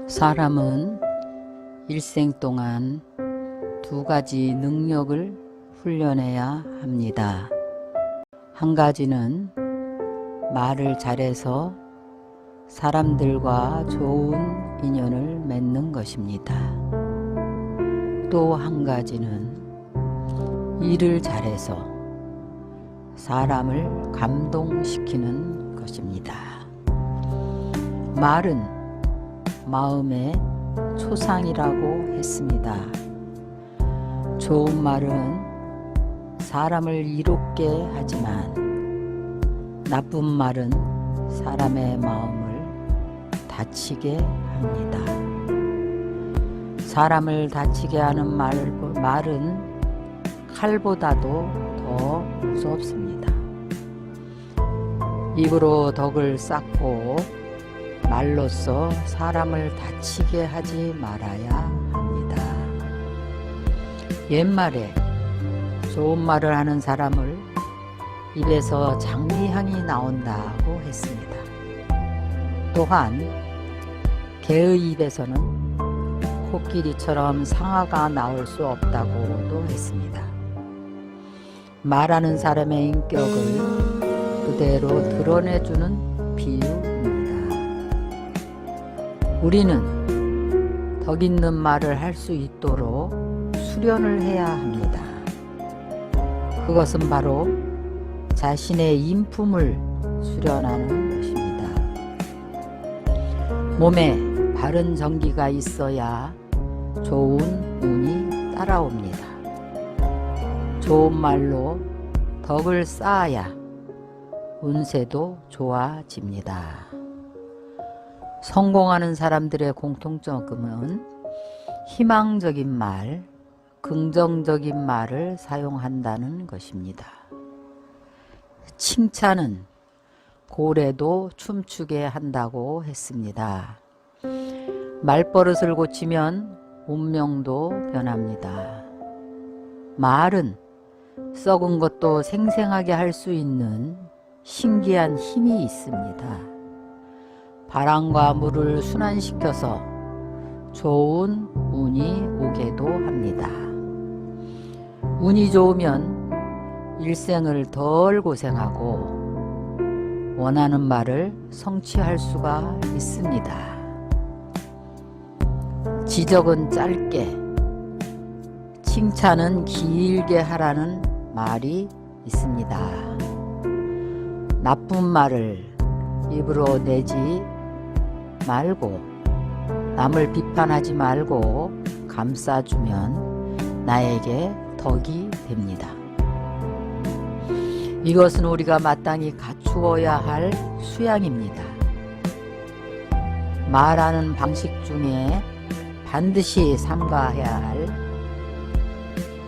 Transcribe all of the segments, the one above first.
사람은 일생 동안 두 가지 능력을 훈련해야 합니다. 한 가지는 말을 잘해서 사람들과 좋은 인연을 맺는 것입니다. 또 한 가지는 일을 잘해서 사람을 감동시키는 것입니다. 말은 마음의 초상이라고 했습니다. 좋은 말은 사람을 이롭게 하지만 나쁜 말은 사람의 마음을 다치게 합니다. 사람을 다치게 하는 말은 칼보다도 더 무섭습니다. 입으로 덕을 쌓고 말로써 사람을 다치게 하지 말아야 합니다. 옛말에 좋은 말을 하는 사람을 입에서 장미향이 나온다고 했습니다. 또한 개의 입에서는 코끼리처럼 상아가 나올 수 없다고도 했습니다. 말하는 사람의 인격을 그대로 드러내주는 비유입니다. 우리는 덕 있는 말을 할 수 있도록 수련을 해야 합니다. 그것은 바로 자신의 인품을 수련하는 것입니다. 몸에 바른 정기가 있어야 좋은 운이 따라옵니다. 좋은 말로 덕을 쌓아야 운세도 좋아집니다. 성공하는 사람들의 공통점은 희망적인 말, 긍정적인 말을 사용한다는 것입니다. 칭찬은 고래도 춤추게 한다고 했습니다. 말버릇을 고치면 운명도 변합니다. 말은 썩은 것도 생생하게 할 수 있는 신기한 힘이 있습니다. 바람과 물을 순환시켜서 좋은 운이 오게도 합니다. 운이 좋으면 일생을 덜 고생하고 원하는 말을 성취할 수가 있습니다. 지적은 짧게, 칭찬은 길게 하라는 말이 있습니다. 나쁜 말을 입으로 내지 말고 남을 비판하지 말고 감싸주면 나에게 덕이 됩니다. 이것은 우리가 마땅히 갖추어야 할 수양입니다. 말하는 방식 중에 반드시 삼가해야 할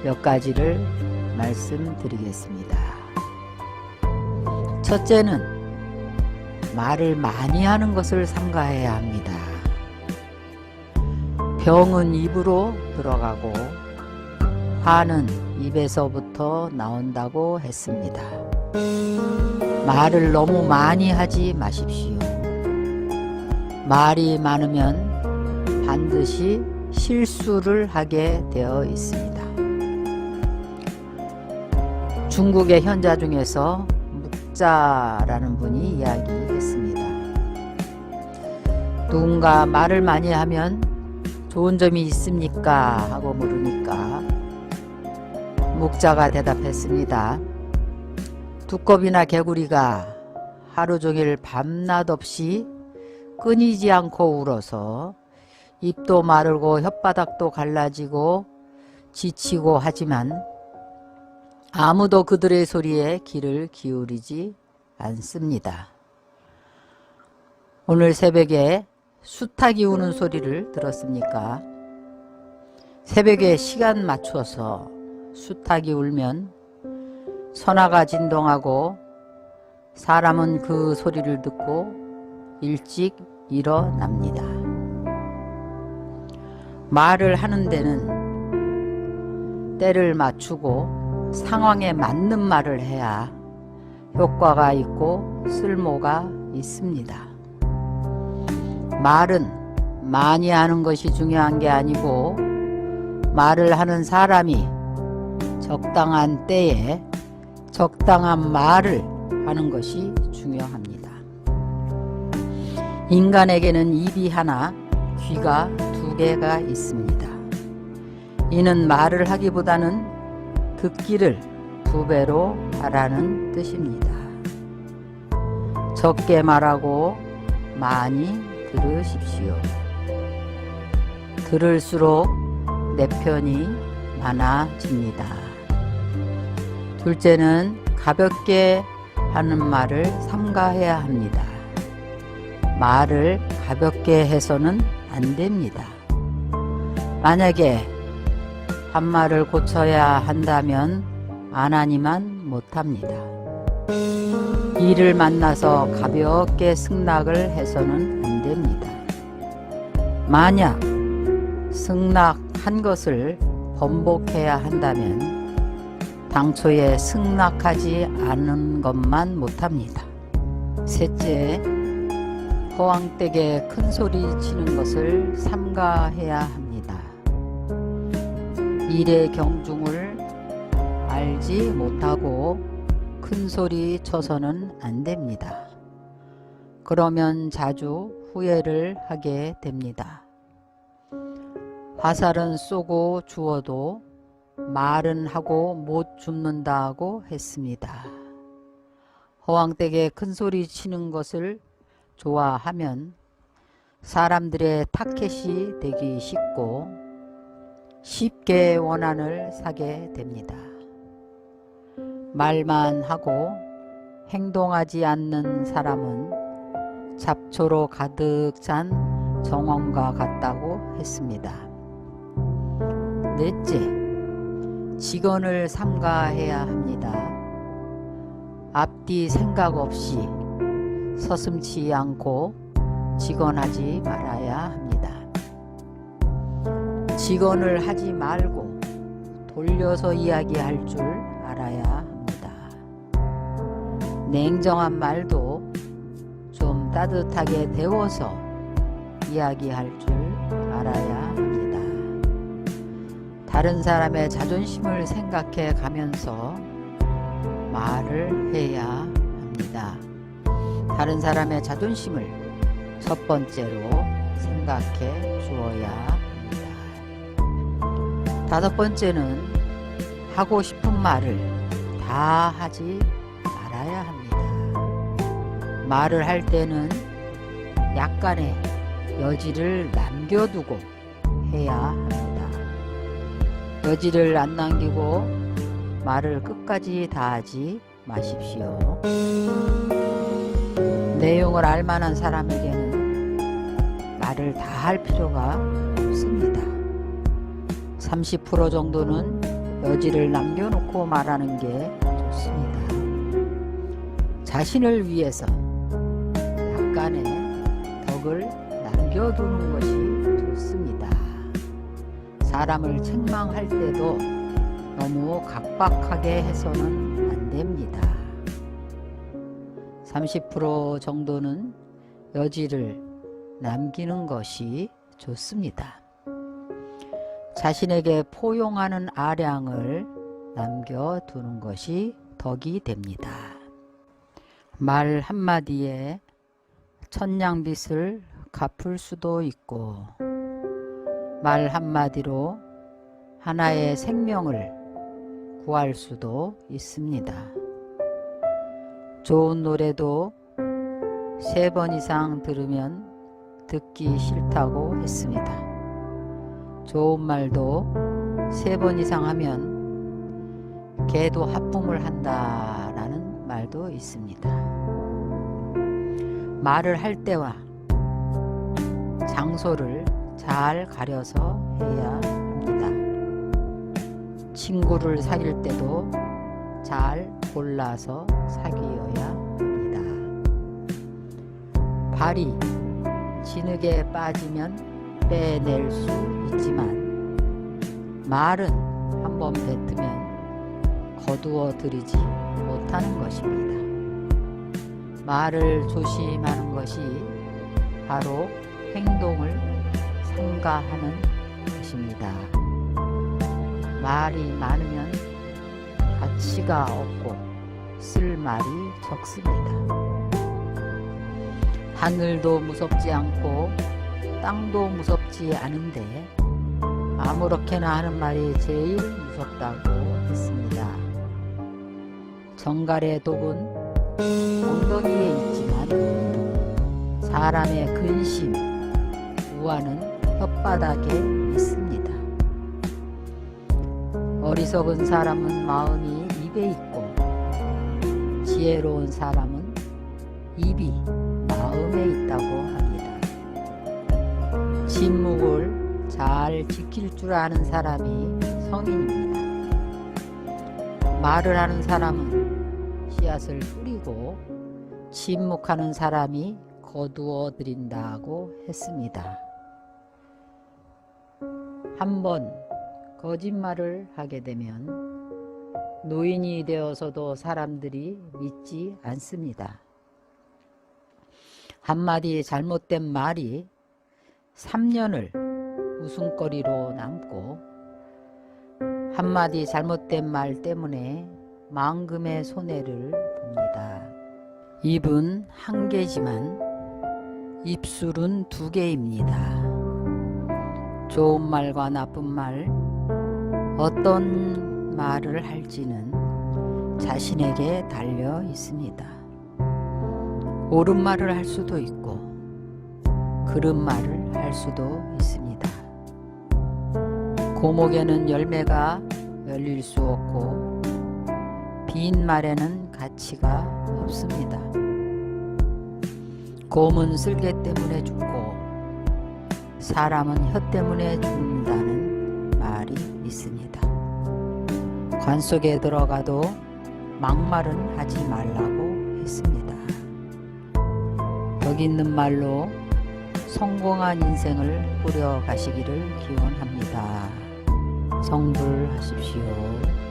몇 가지를 말씀드리겠습니다. 첫째는 말을 많이 하는 것을 삼가해야 합니다. 병은 입으로 들어가고 화는 입에서부터 나온다고 했습니다. 말을 너무 많이 하지 마십시오. 말이 많으면 반드시 실수를 하게 되어 있습니다. 중국의 현자 중에서 묵자라는 분이 이야기했습니다. 누군가 말을 많이 하면 좋은 점이 있습니까? 하고 물으니까 묵자가 대답했습니다. 두꺼비나 개구리가 하루 종일 밤낮 없이 끊이지 않고 울어서 입도 마르고 혓바닥도 갈라지고 지치고 하지만 아무도 그들의 소리에 귀를 기울이지 않습니다. 오늘 새벽에 수탉이 우는 소리를 들었습니까? 새벽에 시간 맞춰서 수탉이 울면 선화가 진동하고 사람은 그 소리를 듣고 일찍 일어납니다. 말을 하는 데는 때를 맞추고 상황에 맞는 말을 해야 효과가 있고 쓸모가 있습니다. 말은 많이 하는 것이 중요한 게 아니고 말을 하는 사람이 적당한 때에 적당한 말을 하는 것이 중요합니다. 인간에게는 입이 하나, 귀가 두 개가 있습니다. 이는 말을 하기보다는 듣기를 두 배로 하라는 뜻입니다. 적게 말하고 많이 들으십시오. 들을수록 내 편이 많아집니다. 둘째는 가볍게 하는 말을 삼가해야 합니다. 말을 가볍게 해서는 안 됩니다. 만약에 한 말을 고쳐야 한다면 안 하니만 못합니다. 이를 만나서 가볍게 승낙을 해서는 안 됩니다. 만약 승낙한 것을 번복해야 한다면 당초에 승낙하지 않은 것만 못합니다. 셋째, 허황되게 큰 소리 치는 것을 삼가해야 합니다. 일의 경중을 알지 못하고 큰 소리 쳐서는 안 됩니다. 그러면 자주 후회를 하게 됩니다. 화살은 쏘고 주어도 말은 하고 못 죽는다고 했습니다. 허황되게 큰 소리 치는 것을 좋아하면 사람들의 타켓이 되기 쉽고 쉽게 원한을 사게 됩니다. 말만 하고 행동하지 않는 사람은 잡초로 가득 찬 정원과 같다고 했습니다. 넷째, 직언을 삼가해야 합니다. 앞뒤 생각 없이 서슴지 않고 직언하지 말아야 합니다. 직언을 하지 말고 돌려서 이야기할 줄 알아야 합니다. 냉정한 말도 좀 따뜻하게 데워서 이야기할 줄 알아야 합니다. 다른 사람의 자존심을 생각해 가면서 말을 해야 합니다. 다른 사람의 자존심을 첫 번째로 생각해 주어야 합니다. 다섯 번째는 하고 싶은 말을 다 하지 말아야 합니다. 말을 할 때는 약간의 여지를 남겨두고 해야 합니다. 여지를 안 남기고 말을 끝까지 다 하지 마십시오. 내용을 알만한 사람에게는 말을 다 할 필요가 없습니다. 30% 정도는 여지를 남겨놓고 말하는 게 좋습니다. 자신을 위해서 약간의 덕을 남겨두는 것이 좋습니다. 사람을 책망할 때도 너무 각박하게 해서는 안 됩니다. 30% 정도는 여지를 남기는 것이 좋습니다. 자신에게 포용하는 아량을 남겨두는 것이 덕이 됩니다. 말 한마디에 천냥빚을 갚을 수도 있고 말 한마디로 하나의 생명을 구할 수도 있습니다. 좋은 노래도 3번 이상 들으면 듣기 싫다고 했습니다. 좋은 말도 3번 이상 하면 개도 하품을 한다라는 말도 있습니다. 말을 할 때와 장소를 잘 가려서 해야 합니다. 친구를 사귈 때도 잘 골라서 사귀어야 합니다. 발이 진흙에 빠지면 빼낼 수 있지만 말은 한번 뱉으면 거두어 들이지 못하는 것입니다. 말을 조심하는 것이 바로 행동을 하는가 하는 것입니다. 말이 많으면 가치가 없고 쓸 말이 적습니다. 하늘도 무섭지 않고 땅도 무섭지 않은데 아무렇게나 하는 말이 제일 무섭다고 했습니다. 정갈의 독은 엉덩이에 있지만 사람의 근심, 우화는 혓바닥에 있습니다. 어리석은 사람은 마음이 입에 있고 지혜로운 사람은 입이 마음에 있다고 합니다. 침묵을 잘 지킬 줄 아는 사람이 성인입니다. 말을 하는 사람은 씨앗을 뿌리고 침묵하는 사람이 거두어 들인다고 했습니다. 한번 거짓말을 하게 되면 노인이 되어서도 사람들이 믿지 않습니다. 한마디 잘못된 말이 3년을 웃음거리로 남고 한마디 잘못된 말 때문에 만금의 손해를 봅니다. 입은 한 개지만 입술은 두 개입니다. 좋은 말과 나쁜 말, 어떤 말을 할지는 자신에게 달려 있습니다. 옳은 말을 할 수도 있고 그른 말을 할 수도 있습니다. 고목에는 열매가 열릴 수 없고 빈 말에는 가치가 없습니다. 곰은 쓸개 때문에 죽고 사람은 혀 때문에 죽는다는 말이 있습니다. 관 속에 들어가도 막말은 하지 말라고 했습니다. 덕 있는 말로 성공한 인생을 꾸려가시기를 기원합니다. 성불하십시오.